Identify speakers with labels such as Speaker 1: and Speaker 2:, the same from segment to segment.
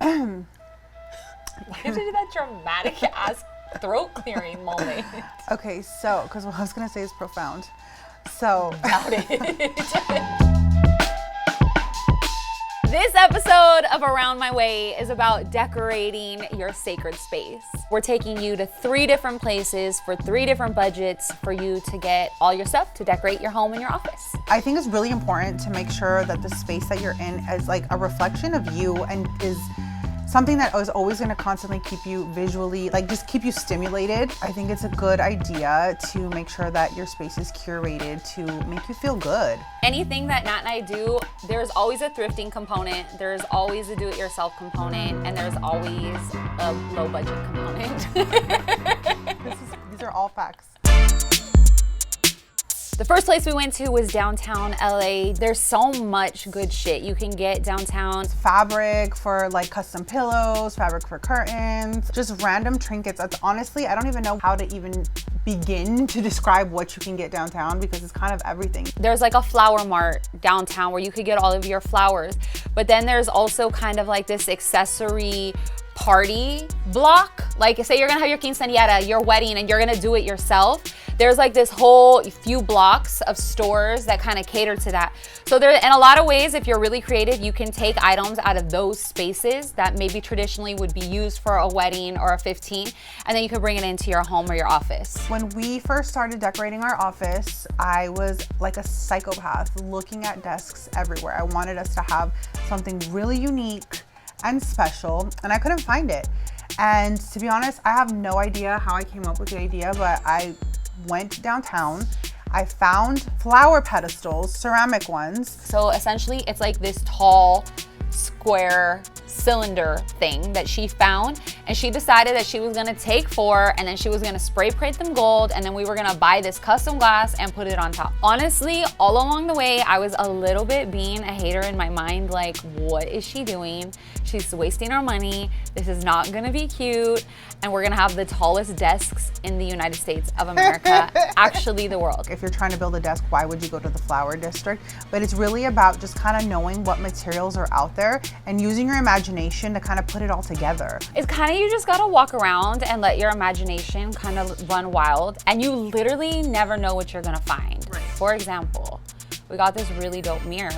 Speaker 1: Why did you do that dramatic ass throat clearing moment?
Speaker 2: Okay, so, because what I was going to say is profound. So.
Speaker 1: Doubt it. This episode of Around My Way is about decorating your sacred space. We're taking you to 3 different places for 3 different budgets for you to get all your stuff to decorate your home and your office.
Speaker 2: I think it's really important to make sure that the space that you're in is like a reflection of you and is something that is always going to constantly keep you visually, like just keep you stimulated. I think it's a good idea to make sure that your space is curated to make you feel good.
Speaker 1: Anything that Nat and I do, there's always a thrifting component, there's always a do-it-yourself component, and there's always a low-budget component.
Speaker 2: These are all facts.
Speaker 1: The first place we went to was downtown LA. There's so much good shit you can get downtown.
Speaker 2: Fabric for like custom pillows, fabric for curtains, just random trinkets. That's honestly, I don't even know how to even begin to describe what you can get downtown because it's kind of everything.
Speaker 1: There's like a flower mart downtown where you could get all of your flowers. But then there's also kind of like this accessory party block. Like say you're gonna have your quinceañera, your wedding, and you're gonna do it yourself. There's like this whole few blocks of stores that kind of cater to that. So there, in a lot of ways, if you're really creative, you can take items out of those spaces that maybe traditionally would be used for a wedding or a 15, and then you can bring it into your home or your office.
Speaker 2: When we first started decorating our office, I was like a psychopath looking at desks everywhere. I wanted us to have something really unique and special, and I couldn't find it. And to be honest, I have no idea how I came up with the idea, but I went downtown. I found flower pedestals, ceramic ones.
Speaker 1: So essentially it's like this tall, square cylinder thing that she found, and she decided that she was gonna take 4 and then she was gonna spray paint them gold, and then we were gonna buy this custom glass and put it on top. Honestly, all along the way, I was a little bit being a hater in my mind, like, what is she doing? She's wasting our money. This is not gonna be cute. And we're gonna have the tallest desks in the United States of America, actually the world.
Speaker 2: If you're trying to build a desk, why would you go to the flower district? But it's really about just kind of knowing what materials are out there and using your imagination to kind of put it all together.
Speaker 1: It's kind of, you just gotta walk around and let your imagination kind of run wild, and you literally never know what you're gonna find.
Speaker 2: Right.
Speaker 1: For example, we got this really dope mirror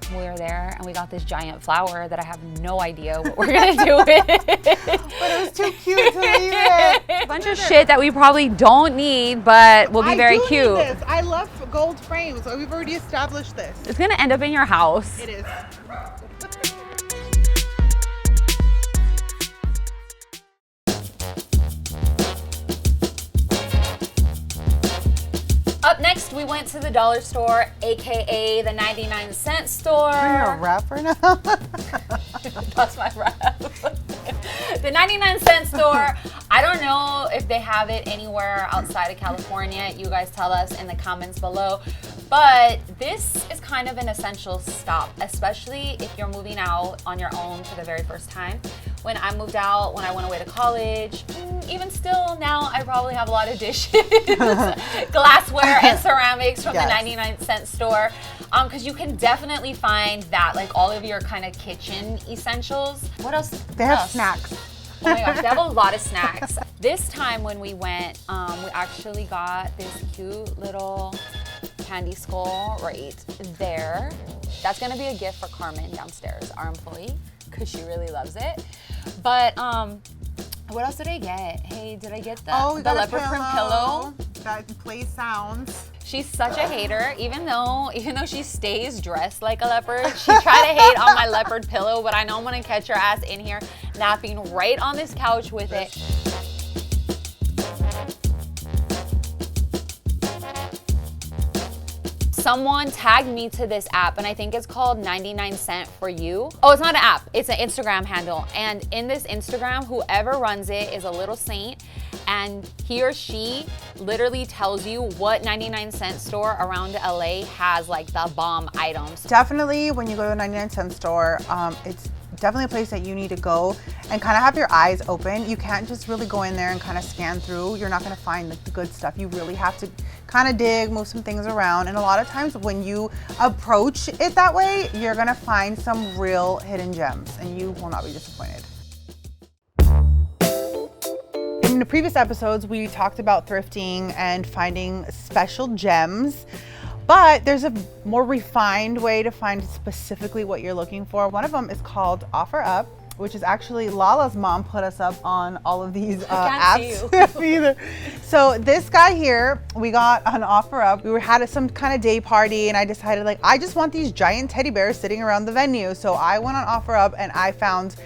Speaker 1: when we were there, and we got this giant flower that I have no idea what we're gonna do with it.
Speaker 2: But it was too cute to leave it.
Speaker 1: A bunch of shit that we probably don't need, but will be very cute.
Speaker 2: Need this. I love gold frames. We've already established this.
Speaker 1: It's gonna end up in your house.
Speaker 2: It is.
Speaker 1: Up next, we went to the dollar store, AKA the 99-cent store.
Speaker 2: Are you a rapper now?
Speaker 1: That's my rap. The 99-cent store. I don't know if they have it anywhere outside of California. You guys tell us in the comments below. But this is kind of an essential stop, especially if you're moving out on your own for the very first time. When I moved out, when I went away to college, even still now, I probably have a lot of dishes, glassware and ceramics from the 99-cent store. Because you can definitely find that, like all of your kind of kitchen essentials. What else?
Speaker 2: They have snacks.
Speaker 1: Oh my gosh, they have a lot of snacks. This time when we went, we actually got this cute little candy skull right there. That's gonna be a gift for Carmen downstairs, our employee, because she really loves it. But what else did I get? Hey, did I get the leopard print pillow?
Speaker 2: That plays sounds.
Speaker 1: She's such a hater, even though she stays dressed like a leopard. She tried to hate on my leopard pillow, but I know I'm gonna catch her ass in here napping right on this couch with it. Someone tagged me to this app, and I think it's called 99 Cent for You. Oh, it's not an app, it's an Instagram handle. And in this Instagram, whoever runs it is a little saint, and he or she literally tells you what 99-cent store around LA has like the bomb items.
Speaker 2: Definitely when you go to a 99-cent store, it's definitely a place that you need to go and kind of have your eyes open. You can't just really go in there and kind of scan through. You're not going to find the good stuff. You really have to kind of dig, move some things around. And a lot of times when you approach it that way, you're going to find some real hidden gems and you will not be disappointed. previous episodes, we talked about thrifting and finding special gems, but there's a more refined way to find specifically what you're looking for. One of them is called OfferUp, which is actually Lala's mom put us up on all of these apps. Me either. So this guy here, we got on OfferUp. We had some kind of day party, and I decided, like, I just want these giant teddy bears sitting around the venue. So I went on OfferUp and I found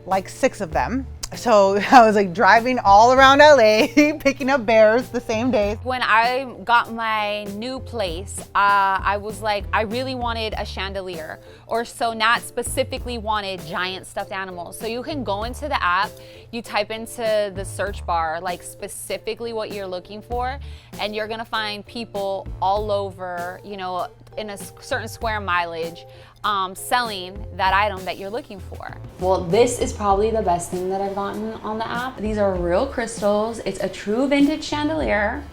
Speaker 2: like 6 of them. So I was like driving all around LA, picking up bears the same day.
Speaker 1: When I got my new place, I was like, I really wanted a chandelier, or so Nat specifically wanted giant stuffed animals. So you can go into the app, you type into the search bar, like specifically what you're looking for, and you're gonna find people all over, you know, in a certain square mileage, selling that item that you're looking for. Well, this is probably the best thing that I've gotten on the app. These are real crystals. It's a true vintage chandelier.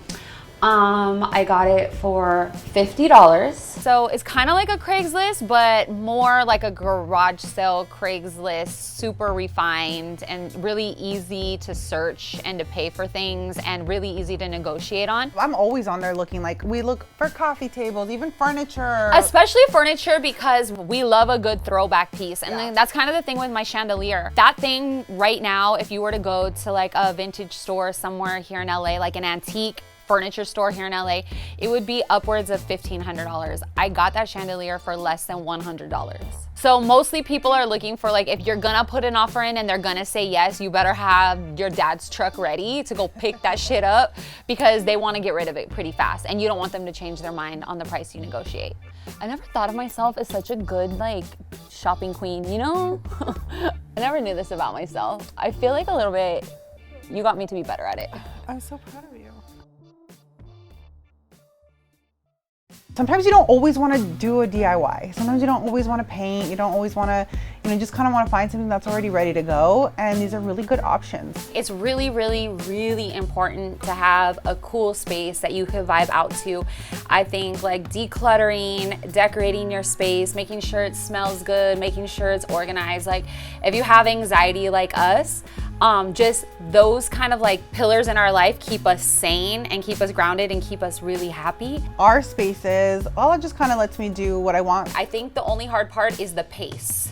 Speaker 1: I got it for $50. So it's kind of like a Craigslist, but more like a garage sale Craigslist, super refined and really easy to search and to pay for things and really easy to negotiate on.
Speaker 2: I'm always on there looking, like, we look for coffee tables, even furniture.
Speaker 1: Especially furniture, because we love a good throwback piece. And then that's kind of the thing with my chandelier. That thing right now, if you were to go to like a vintage store somewhere here in LA, like an antique furniture store here in LA, it would be upwards of $1,500. I got that chandelier for less than $100. So mostly people are looking for, like, if you're gonna put an offer in and they're gonna say yes, you better have your dad's truck ready to go pick that shit up, because they wanna get rid of it pretty fast and you don't want them to change their mind on the price you negotiate. I never thought of myself as such a good, like, shopping queen, you know? I never knew this about myself. I feel like a little bit, you got me to be better at it.
Speaker 2: I'm so proud of you. Sometimes you don't always want to do a DIY. Sometimes you don't always want to paint. You don't always want to, you know, just kind of want to find something that's already ready to go. And these are really good options.
Speaker 1: It's really, really, really important to have a cool space that you can vibe out to. I think, like, decluttering, decorating your space, making sure it smells good, making sure it's organized. Like, if you have anxiety like us, just those kind of like pillars in our life keep us sane and keep us grounded and keep us really happy.
Speaker 2: Our spaces, all it just kind of lets me do what I want.
Speaker 1: I think the only hard part is the pace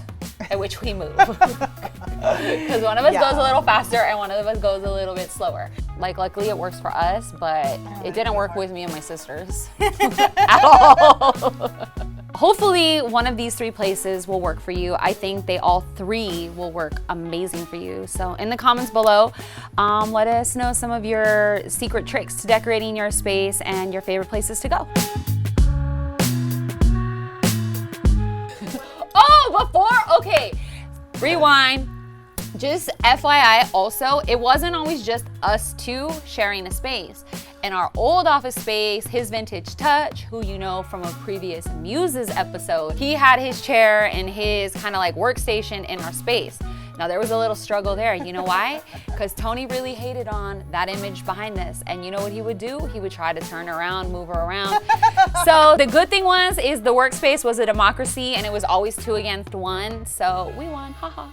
Speaker 1: at which we move. Because one of us goes a little faster and one of us goes a little bit slower. Like, luckily it works for us, but it didn't work with me and my sisters at all. Hopefully one of these 3 places will work for you. I think they all 3 will work amazing for you. So in the comments below, let us know some of your secret tricks to decorating your space and your favorite places to go. Okay, rewind. Just FYI also, it wasn't always just us 2 sharing a space. In our old office space, his vintage touch, who you know from a previous Muses episode, he had his chair and his kind of like workstation in our space. Now there was a little struggle there. You know why? Because Tony really hated on that image behind this. And you know what he would do? He would try to turn around, move her around. So the good thing is the workspace was a democracy and it was always 2 against 1. So we won, haha.